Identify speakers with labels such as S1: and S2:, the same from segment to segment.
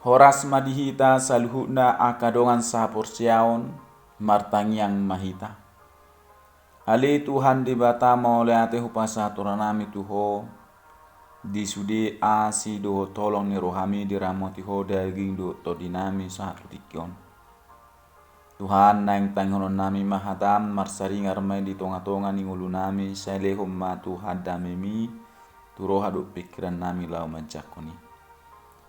S1: Horas madihita saluhutna akadongan sapursiaon martangiang mahita. Ali Tuhan di bata maule ate hupasa turanami tuho di sudi asi do tolong ni rohami di ramoti ho daging do to dinami satu tikion. Tuhan naing tanghonon nami mahadam marsaringar mai di tonga-tonga ni ngulu nami sailehom ma Tuhan damemi turoha do pikiran nami lau majakoni.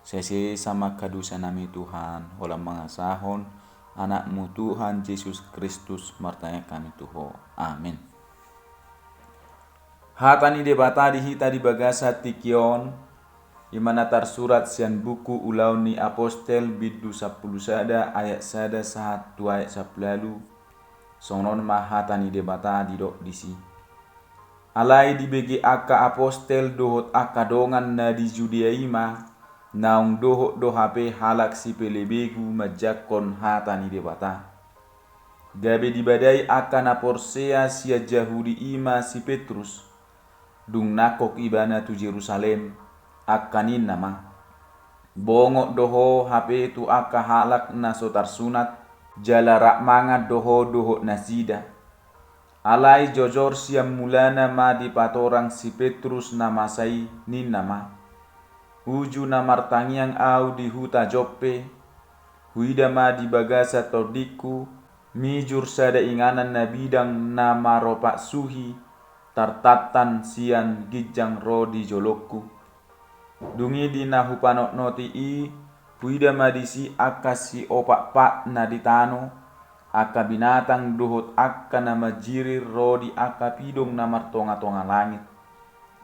S1: Sese sama kadusa nami Tuhan holam mangasahon anakmu Tuhan Yesus Kristus martanya kami tuho. Amin. Hatani debata dihita di bagasa tikion imana tersurat sian buku ulau ni apostel bidu 10 sada ayat sada sahat 2 ayat 10 sonon mahatani debata didok disi. Alai dibegi aka apostel dohot aka dongan na di Judea ima naung dohot dohape halak si pelebegu majakon hatani debata. Gabe dibadai aka na porsea sia Jahudi ima si Petrus dung nakok ibana tu Jerusalem akanin nama bongok doho hape tu aka halak na sotar sunat jalarak mangat doho nasida. Alai jojor siam mulana ma di patorang si Petrus nama sai nin nama uju na martangiang au di huta Joppe huida ma di bagasa tordiku mijur sada inganan na bidang nama ropak suhi tartatan sian gijang ro di jolokku dungi di nahupanok noti i huida madisi aka si opak pak na ditano aka binatang dohot aka na majiri ro di aka pidong na martonga-tonga langit.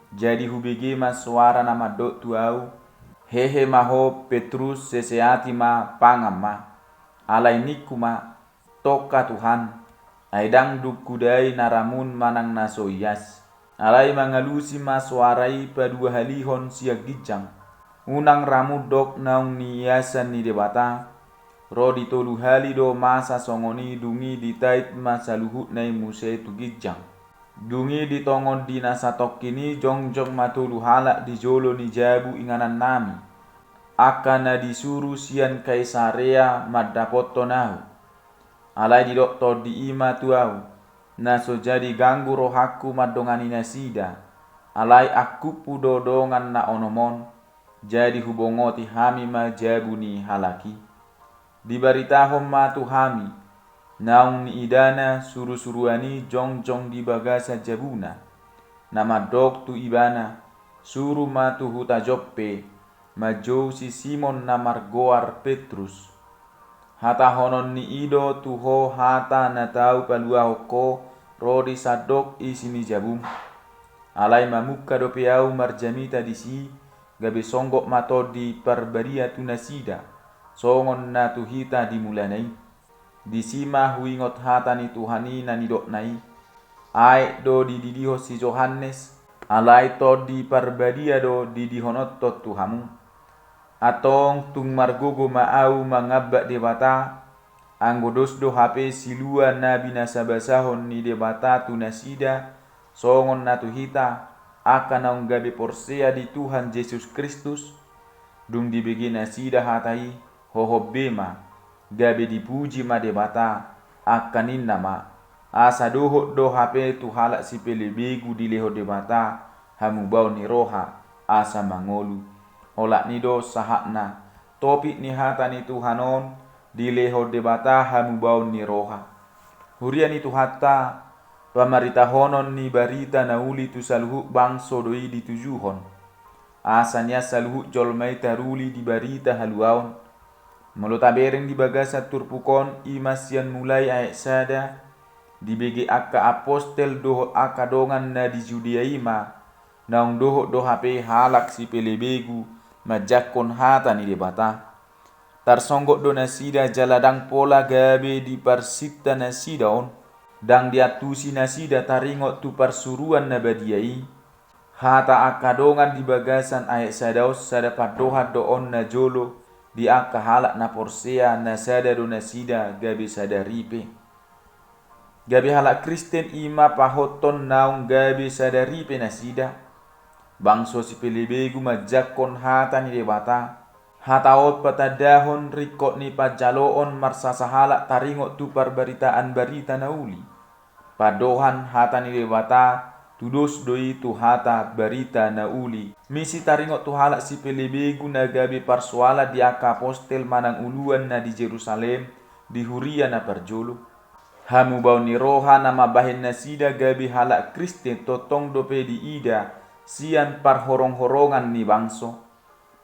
S1: Jadi hubege ma suara nama dok tuau hehe maho Petrus seseati ma pangam ma alai niku ma toka Tuhan aidang duk kudai naramun manang nasoias alai mangalusi ma suarai padua halihon siag gijang unang ramudok naung niasan ni debata ro ditolu hali do masa songoni dungi ditait masa luhut nai muse tu gijang dungi ditongon di nasatok kini jongjong matulu halak di jolo ni jabu inganan nami akana disuruh sian Kaisarea madapoto nahu alai di doktor di ima tuau naso jadi ganggu rohaku madongani nasida alai aku pudodongan na onomon jadi hubongoti hami ma jabuni halaki dibaritahom ma tu hami naung ni idana suru-suruani jongjong di bagasa jabuna nama dok tu ibana suruh ma tu huta Joppe majou si Simon namar goar Petrus hata honon ni ido tuho hata na tau palua hoko rodi sadok isini jabum alai mamuka do piau marjamita disi gabe songgok mato di parbaria tunasida songon na tuhita dimulanai disima huingot hata ni tuhani na nidok nai ai do didiho si Johannes alai to di parbaria do didihonot to tuhamu atong tung margogo maau mangabak debata anggodos do hape silua nabi nasabasahon ni debata tu nasida songon natu hita akan naung gabe porsea di Tuhan Yesus Kristus dung dibegi nasida hatai hohob bema gabe dipuji ma debata akanin nama asa dohot do hape tu halak si pelebegu di leho debata hamu bau ni roha asa mangolu olak nido sahakna topik ni hata ni Tuhanon di leho debata hamu bau ni roha hurian itu hatta pamarita honon ni barita nauli tu saluhuk bangso doi ditujuhon asanya saluhuk jolmai taruli di barita haluaon melota bereng di bagasa turpukon imasian mulai ayat sada di bege aka apostel doho aka dongan na di Judea ima naung doho do hape halak si pelebegu majakon hata ni debata tarsonggok do nasida jaladang pola gabe di parsita nasida on dang diatusi nasida taringot tu parsuruan nabadiai hata akadongan di bagasan ayat sadaos sada padoha do on na jolo di aka halak na porsea nasada do nasida gabe sada ripe gabe halak Kristen ima pahoton naung gabe sada ripe nasida bangso si pelebegu majakon hata ni debata Hataot patadahon rikot ni pajaloon marsasahala taringot tu parberitaan berita nauli. Padohan hata ni debata tudos doi tu hata berita nauli. Misi taringot tu halak si pelebegu nagabi parsuala di aka apostel manang uluan na di Jerusalem di huria na parjolo. Hamu bau ni roha nama bahin nasida gabi halak Kristen totong dope di ida sian parhorong-horongan ni bangso.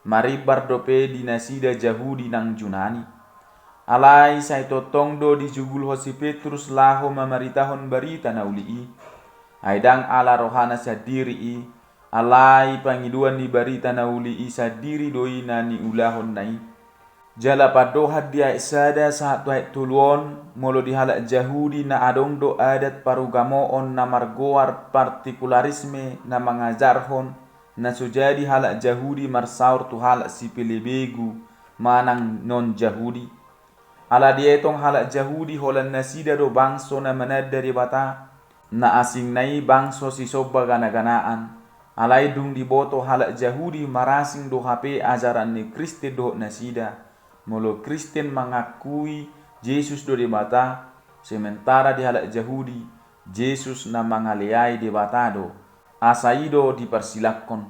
S1: Maribar dope di nasida Jahudi nang Junani. Alai sai totong do di jugul hosi Petrus laho mamaritahon berita na ulii. Aidang ala rohana sadiri i. Alai pangiduan ni berita na ulii sadiri doi na ni ulahon nai. Jala padohat dia sada saat tuai tuluon molo di halak Jahudi na adong do adat parugamoon na margoar partikularisme na mangajarhon na sujadi halak Jahudi marsaur tu halak si pelebegu manang non Jahudi. Ala dietong halak Jahudi holan nasida do bangso na manad dari bata na asing nai bangso si soba gana-ganaan. Alai dung diboto halak Jahudi marasing do HP ajaran ni Kristen do nasida. Molo Kristen mengakui Yesus do di bata, sementara di halak Jahudi Yesus na mangaleai di bata do. Asaido dipersilakon.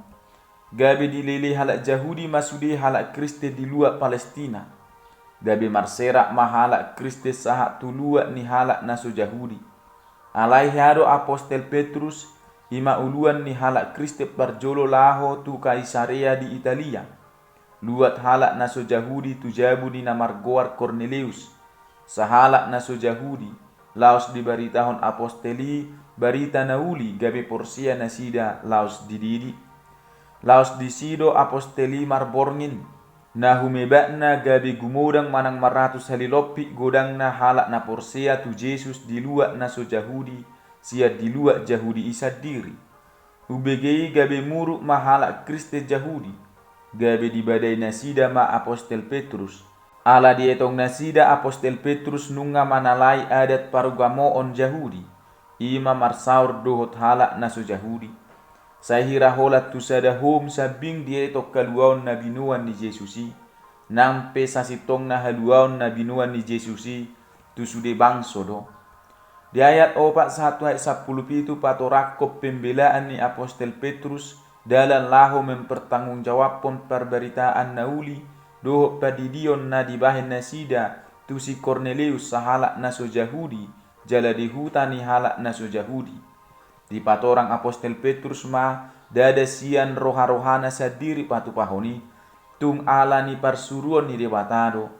S1: Gabi dilili halak Jahudi masudi halak Kristen di luar Palestina. Gabi marserak mahalak Kristen sahat tulua ni halak nasu Jahudi. Alai hado apostel Petrus ima uluan ni halak Kristen parjolo laho tu Kaisarea di Italia. Luat halak nasu Jahudi tu jabu di namargoar Cornelius. Sahalak nasu Jahudi laos diberitahon aposteli berita nauli gabe porsia nasida laos dididi. Laos disido aposteli marborngin. Na humebakna gabe gumodang manang maratus halilopi godang na halak na porsia tu Yesus di luak nasu Jahudi sia di luak Jahudi isa diri. Ubegei gabe muruk mahalak Kristen Jahudi. Gabe di badai nasida ma apostel Petrus. Ala dietong nasida apostel Petrus nunga manalai adat parugamoon Jahudi. Ima marsaur dohot halak nasu Jahudi. Sahira holat tu sada hom sabing dietok kaluaon na binuan ni Jesusi. Nampe sasitong na haluaon na binuan ni Jesusi tu sude bangso do. Di ayat 4:1 ayat 10 patorakop pembelaan ni apostel Petrus dalam laho mempertanggungjawabkan perberitaan nauli dohok padidion na dibahin nasida tu si Cornelius sahalak naso Jahudi jala dihutani halak naso Jahudi. Di patorang apostel Petrus ma dada sian roha-rohana sadiri patu pahoni tung ala ni parsuruan ni debatado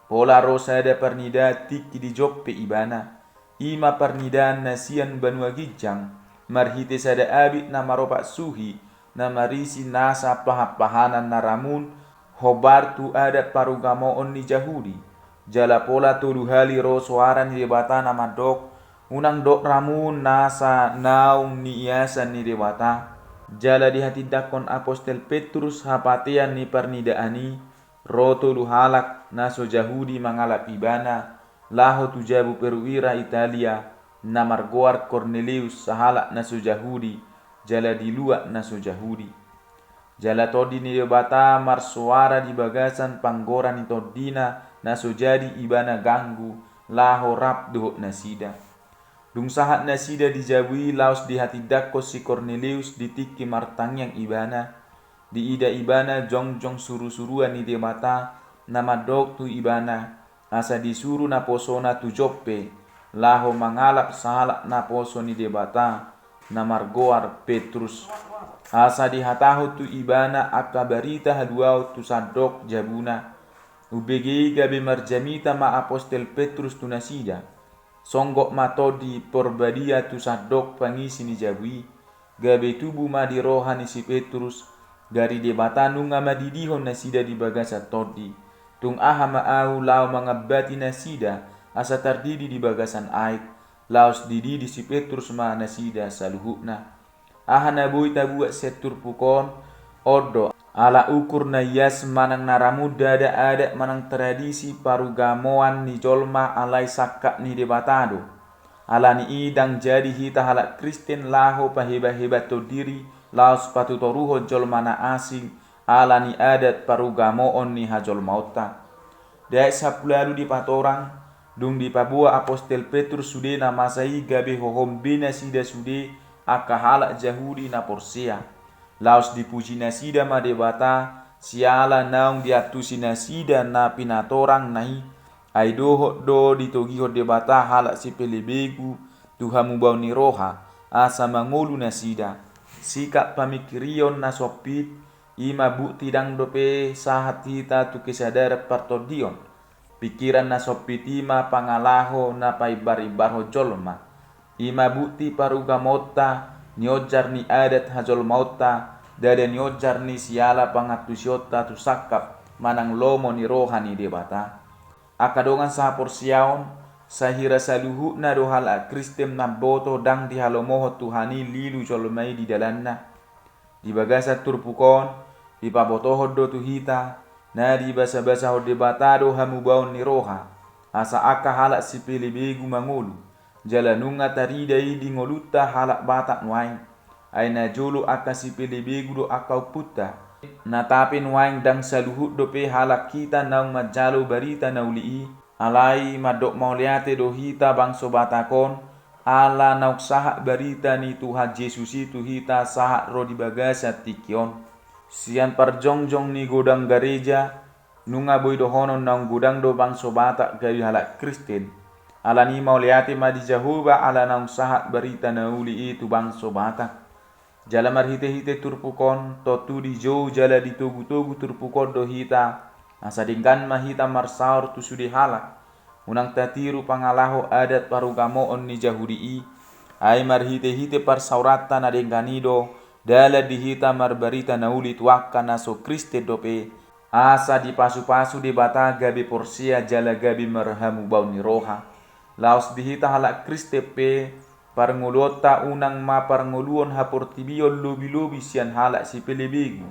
S1: pola rosa ada pernida tiki di joppe ibana ima pernidaan nasian banua gijang marhite sada abit na maropak suhi na marisi nasa pahapahanan naramun hobar tu adat parugamoon ni Jahudi jala pola tuduhali ro suara ni debata nama dok unang dok ramun nasa naung ni iasan ni debata jala di hati dakon apostel Petrus hapatian ni pernidaani roto luhalak naso Jahudi mangalap ibana laho tu jabu perwira Italia namargoar Cornelius sahalak naso Jahudi jala di luak naso Jahudi jala todi ni debata marsuara di bagasan panggoran ni todina naso jadi ibana ganggu laho rap dohok nasida. Dung sahat nasida dijabui laos di hati dako si Cornelius ditiki martangyang ibana. Di ida ibana jong-jong suru-suruan ni debata nama dok tu ibana. Asa disuruh na posona tu joppe. Laho mangalap sahalak na poso ni debata na margoar Petrus. Asa dihataho tu ibana akabarita haduau tu sadok jabuna. Ubegi gabe marjamita ma apostel Petrus tu nasida. Songgok mato di porbadia tu sadok pangisi ni jabui. Gabe tubuh ma di rohani si Petrus. Dari debata nunga madidihon nasida di bagasa todi. Tung aha maau lau mangabati nasida. Asa tardidi di bagasan ait. Laos dididi si Petrus ma nasida saluhukna. Aha nabuy tabuat setur pukon. Odo ala ukur na yas manang naramuda ada manang tradisi parugamoan ni jolma alai sakak ni debatado. Ala ni idang jadi hita halak Kristen laho paheba-heba to diri laos patutoruho jolma na asing ala ni adat parugamoon ni hajol mauta. Dai sapulalu di patorang dung di pabua apostel Petrus sude na masai gabe hohom bina sida sude aka halak Jahudi na Porsia. Laos dipuji na sida ma debata siala naung diatusi na sida na pinatorang nahi ai doho do ditogiho debata halak si pelebegu tuhamu bau ni roha asa mangolu na sida. Sikap pamikirion na sopit ima bukti dang dope sahat hita tu kesadarat partodion. Pikiran na sopit ima pangalaho na paibar-ibarho jolma. Ima bukti paruga mota nyojar ni adat hajol mauta dada nyojar ni siala pangatusiota tu sakap manang lomo ni rohani debata. Akadongan sa porsiaon sahira saluhu na dohal a Kristem na boto dang dihalomoho Tuhani lilu jolmai di dalanna. Di bagasa turpukon di pabotoho do tuhita na di basa-basa ho debatado hamubaon ni roha asa aka halak sipili begu mangulu jalanunga taridai di ngoluta halak batak nuaing ay na jolo aka sipili begu do akau puta na tapin nuaing dang saluhu do pe halak kita naung majalo barita naulii alai madok mauliate do hita bangso batakon ala nauk sahak barita ni Tuhan Yesus itu hita sahak ro di bagasa tikion sian parjongjong ni godang gereja nunga boy do honon naung godang do bangso batak gayu halak Kristen ala ni mauliate ma di Jehovah ala naung sahak barita nauli itu bangso batak jala marhite-hite turpukon totu di jou jala di togu-togu turpukon do hita asadingkan mahita marsaur tu sudi halak unang tatiru pangalaho adat parugamoon ni Jahudi ay marhite-hite parsauratan adengganido dala dihita marbarita nauli tuakka naso Kriste dope asa di pasu-pasu de bata gabe Porsia jala gabe marhamu bau ni roha laos dihita halak Kriste pe parngolota unang ma parngoluon haportibion lobi-lobi sian halak si pelebegu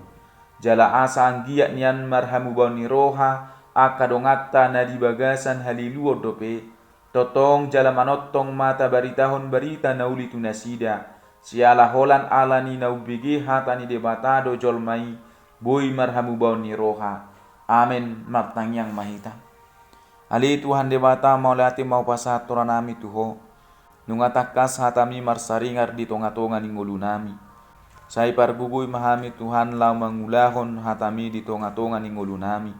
S1: jala asa anggiat nian marhamu bau ni roha akadongata na di bagasan haliluo dope totong jala manotong mata baritahon barita nauli tunasida siala holan ala ni naubege hata ni debatado jolmai boy marhamu bau ni roha amen matang yang mahita ali Tuhan debata maulati mau pasatoran nami tuho nungatakas hatami marsaringar di tonga-tonga ni ngulu nami sai parbubuy mahami Tuhan lau mangulahon hatami di tonga-tonga ni ngulu nami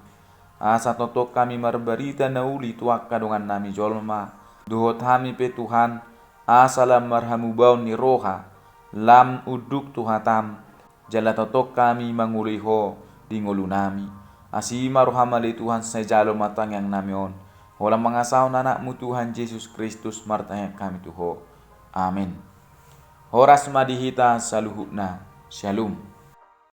S1: asa totok kami marbarita nauli tuak kadongan nami jolma duhot hami pe Tuhan asa lam marhamu bau ni roha lam uduk tuhatam jala totok kami manguliho di ngulu nami asima rohamali Tuhan sejalo matang yang namion walang mangasaw nanakmu Tuhan Yesus Kristus martanya kami tuho amin. Horas madihita saluhukna. Shalom.